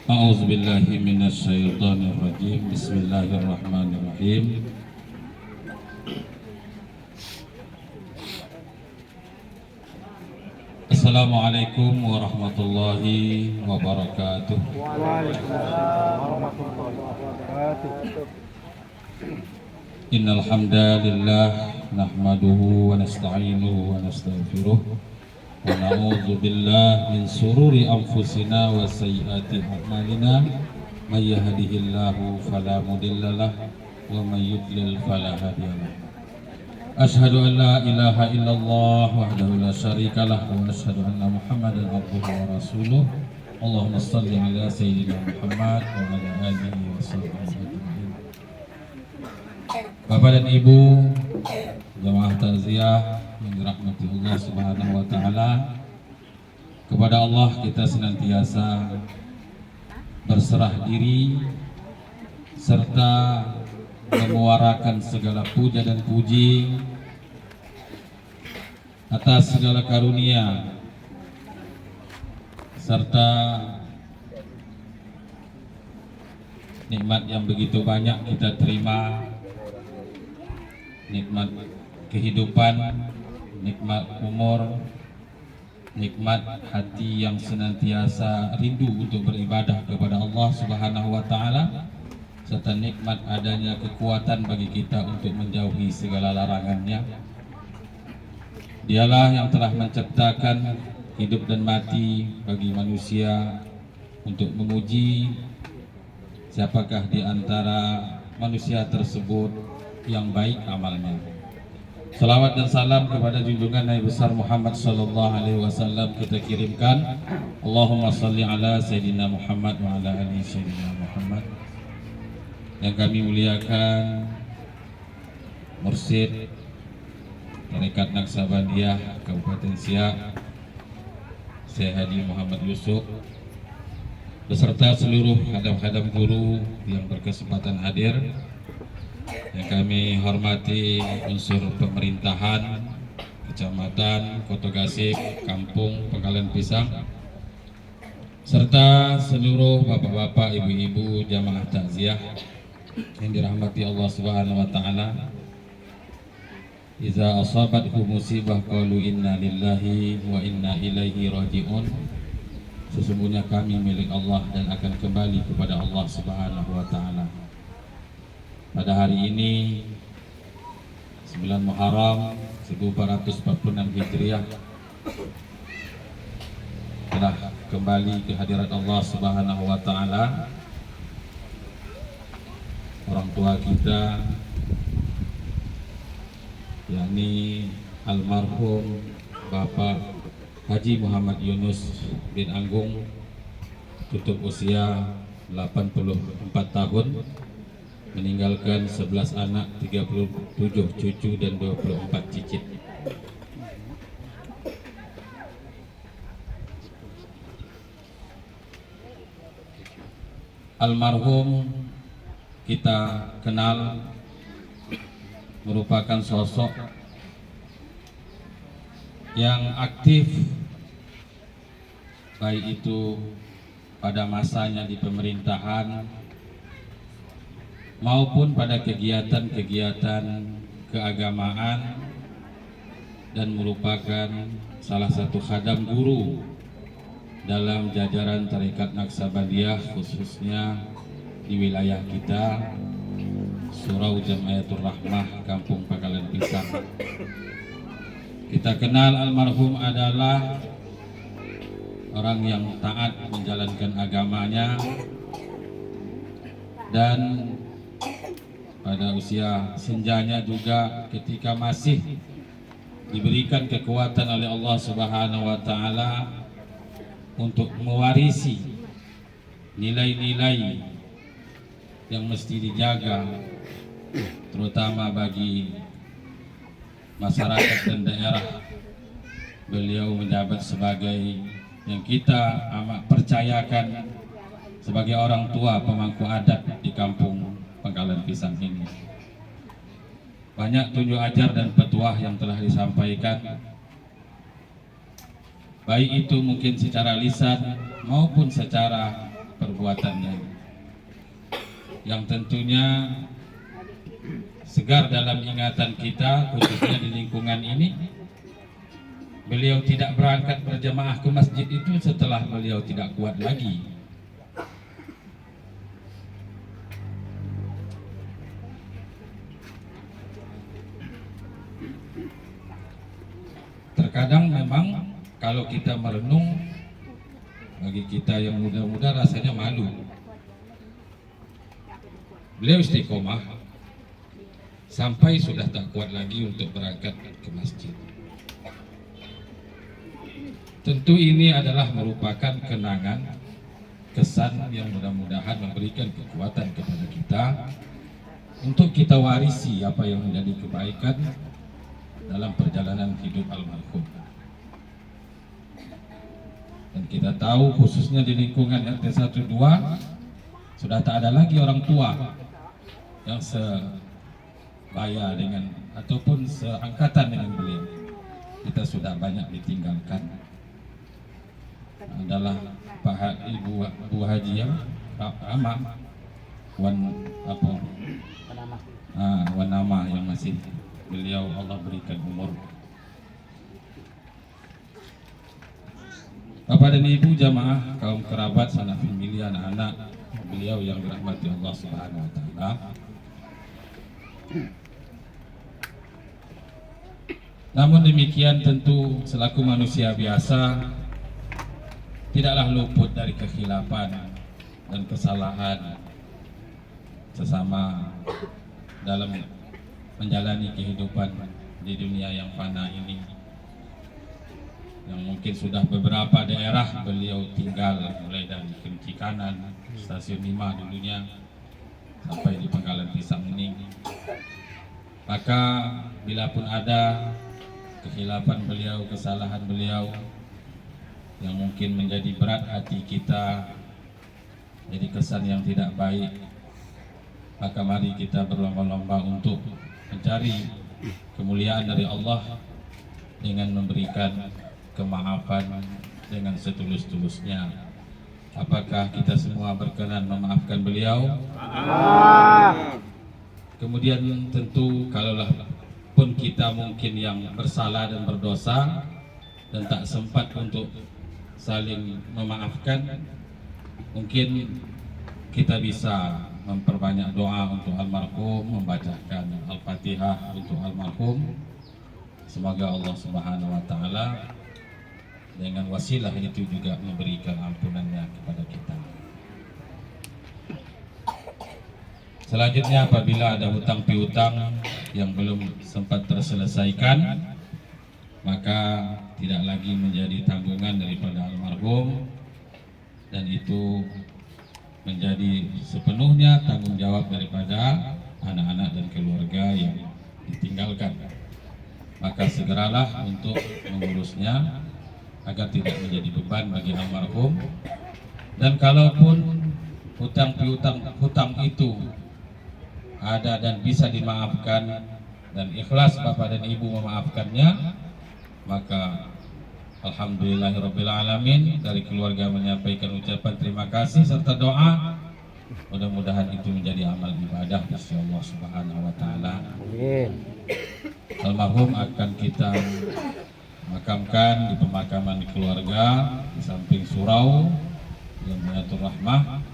A'udzu billahi minasyaitonir rajim. Bismillahirrahmanirrahim. Assalamualaikum warahmatullahi wabarakatuh. Waalaikumsalam warahmatullahi wabarakatuh. Innal hamdalillah nahmaduhu wa nasta'inuhu wa nastaghfiruh wa na'udzu billahi min sururi anfusina wa sayyiati a'malina may yahdihillahu fala mudhillalah wa may yudlil fala hadiyalah. Asyhadu an la ilaha illallah wahdahu la syarikalah wa asyhadu anna Muhammadan abduhu wa rasuluh. Allahumma shalli ala sayyidina Muhammad wa ala alihi wa sahbihi ajma'in. Bapak dan Ibu jamaah takziah yang dirahmati Allah Subhanahu wa taala, kepada Allah kita senantiasa berserah diri serta memuarakan segala puja dan puji atas segala karunia serta nikmat yang begitu banyak kita terima, nikmat kehidupan, nikmat umur, nikmat hati yang senantiasa rindu untuk beribadah kepada Allah Subhanahu wa taala, serta nikmat adanya kekuatan bagi kita untuk menjauhi segala larangannya. Dialah yang telah menciptakan hidup dan mati bagi manusia untuk menguji siapakah di antara manusia tersebut yang baik amalnya. Salawat dan salam kepada junjungan Nabi besar Muhammad sallallahu alaihi wasallam kita kirimkan. Allahumma shalli ala sayyidina Muhammad wa ala ali sayyidina Muhammad. Yang kami muliakan Mursyid Tarekat Naksabandiyah Kabupaten Siak, Syekh Haji Muhammad Yusuf, beserta seluruh khadam-khadam guru yang berkesempatan hadir. Yang kami hormati unsur pemerintahan Kecamatan Koto Gasik, Kampung Pangkalan Pisang, serta seluruh bapak-bapak, ibu-ibu jamaah takziah yang dirahmati Allah Subhanahu wa taala. Iza asabathu musibah qalu inna lillahi wa inna ilaihi raji'un. Sesungguhnya kami milik Allah dan akan kembali kepada Allah Subhanahu wa taala. Pada hari ini 9 Muharram 1446 Hijriah telah kembali ke hadirat Allah Subhanahu wa taala. Orang tua kita, yakni almarhum Bapak Haji Muhammad Yunus bin Anggung, tutup usia 84 tahun, meninggalkan 11 anak, 37 cucu dan 24 cicit. Almarhum kita kenal merupakan sosok yang aktif, baik itu pada masanya di pemerintahan maupun pada kegiatan-kegiatan keagamaan, dan merupakan salah satu khadam guru dalam jajaran Tarekat Naksabandiyah, khususnya di wilayah kita, Surau Jamayatul Rahmah, Kampung Pangkalan Pisang. Kita kenal almarhum adalah orang yang taat menjalankan agamanya, dan pada usia senjanya juga ketika masih diberikan kekuatan oleh Allah Subhanahu wa taala untuk mewarisi nilai-nilai yang mesti dijaga, terutama bagi masyarakat dan daerah. Beliau menjabat sebagai yang kita amat percayakan sebagai orang tua pemangku adat di Kampung Pangkalan Pisang ini. Banyak tunjuk ajar dan petuah yang telah disampaikan, baik itu mungkin secara lisan maupun secara perbuatannya, yang tentunya segar dalam ingatan kita, khususnya di lingkungan ini. Beliau tidak berangkat berjamaah ke masjid itu setelah beliau tidak kuat lagi. Terkadang memang kalau kita merenung, bagi kita yang muda-muda rasanya malu. Beliau istiqomah sampai sudah tak kuat lagi untuk berangkat ke masjid. Tentu ini adalah merupakan kenangan, kesan yang mudah-mudahan memberikan kekuatan kepada kita untuk kita warisi apa yang menjadi kebaikan dalam perjalanan hidup almarhum. Dan kita tahu khususnya di lingkungan RT 12 sudah tak ada lagi orang tua yang sebaya dengan ataupun seangkatan dengan beliau. Kita sudah banyak ditinggalkan. Adalah Ibu Haji yang Ama Wanama yang masih beliau Allah berikan umur. Bapak dan Ibu jamaah, kaum kerabat, sanak famili, anak-anak beliau yang dirahmati Allah Subhanahu wa taala. Namun demikian tentu selaku manusia biasa tidaklah luput dari kekhilafan dan kesalahan sesama dalam menjalani kehidupan di dunia yang fana ini. Yang mungkin sudah beberapa daerah beliau tinggal, mulai dari Kerinci Kanan, Stasiun 5 dulunya, sampai di Pangkalan Pisang ini. Maka bila pun ada kekhilafan beliau, kesalahan beliau yang mungkin menjadi berat hati kita, jadi kesan yang tidak baik, maka mari kita berlomba-lomba untuk mencari kemuliaan dari Allah dengan memberikan kemaafan dengan setulus-tulusnya. Apakah kita semua berkenan memaafkan beliau? Kemudian tentu kalaulah pun kita mungkin yang bersalah dan berdosa dan tak sempat untuk saling memaafkan, mungkin kita bisa memperbanyak doa untuk almarhum, membacakan Al-Fatihah untuk almarhum. Semoga Allah Subhanahu wa taala dengan wasilah itu juga memberikan ampunannya kepada kita. Selanjutnya, apabila ada hutang piutang yang belum sempat terselesaikan, maka tidak lagi menjadi tanggungan daripada almarhum, dan itu menjadi sepenuhnya tanggung jawab daripada anak-anak dan keluarga yang ditinggalkan. Maka segeralah untuk mengurusnya agar tidak menjadi beban bagi almarhum. Dan kalaupun hutang itu ada dan bisa dimaafkan dan ikhlas Bapak dan Ibu memaafkannya, maka alhamdulillahirabbil alamin, dari keluarga menyampaikan ucapan terima kasih serta doa. Mudah-mudahan itu menjadi amal ibadah insyaallah Subhanahu wa taala. Amin. Almarhum akan kita makamkan di pemakaman keluarga di samping surau yang Jamiatul Rahmah.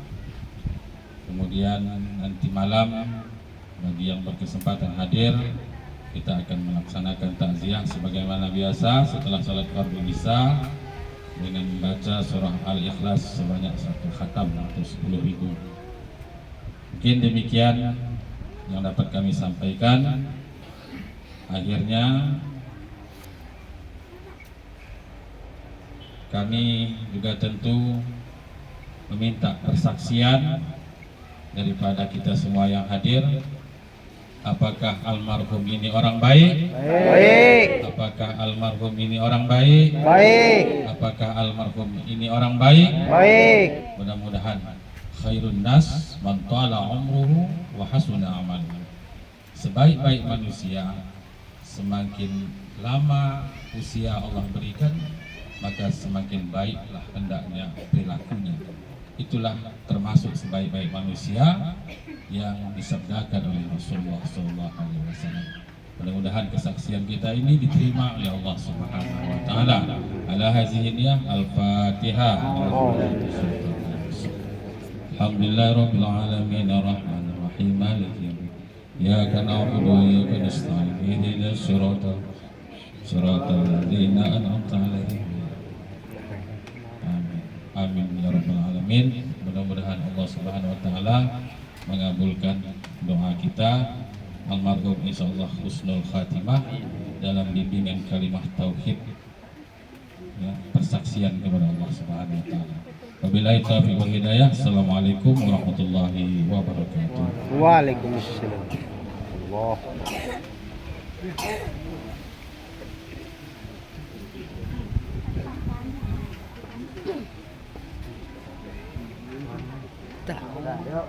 Kemudian nanti malam bagi yang berkesempatan hadir, kita akan melaksanakan takziah sebagaimana biasa setelah salat fardu isya dengan membaca surah Al-Ikhlas sebanyak 1 khatam atau 10.000. Mungkin demikian yang dapat kami sampaikan. Akhirnya kami juga tentu meminta persaksian daripada kita semua yang hadir. Apakah almarhum ini orang baik? Baik. Apakah almarhum ini orang baik? Baik. Apakah almarhum ini orang baik? Baik. Mudah-mudahan khairun nas man tala umruhu wa hasuna amaluhu. Sebaik-baik manusia, semakin lama usia Allah berikan, maka semakin baiklah hendaknya perilakunya. itulah termasuk sebaik-baik manusia yang disabdakan oleh Rasulullah SAW. Mudah-mudahan kesaksian kita ini diterima oleh Allah Subhanahu wa taala. Ala hazihi niyah al-Fatihah. Alhamdulillahirabbil alamin arrahmanir rahim maliki yaumiddin. Iyyaka na'budu wa iyyaka nasta'in. Ihdinas siratal ladzina an'amta 'alaihim. Amin. Amin ya rabbal alamin. Mudah-mudahan Allah Subhanahu wa taala mengabulkan doa kita. Almarhum insyaallah husnul khatimah dalam bimbingan kalimat tauhid, ya, persaksian kepada Allah Subhanahu wa taala. Wabillahi taufiq wal hidayah. Assalamualaikum warahmatullahi wabarakatuh. Waalaikumsalam. Allah.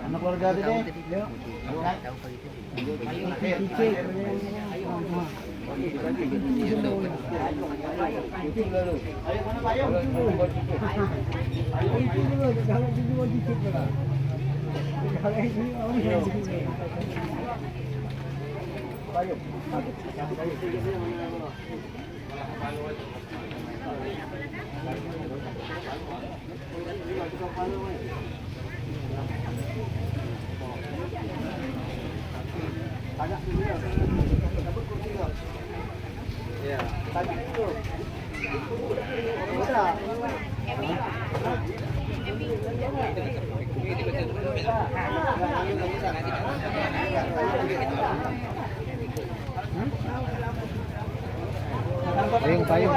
Anak keluarga tadi. Payung.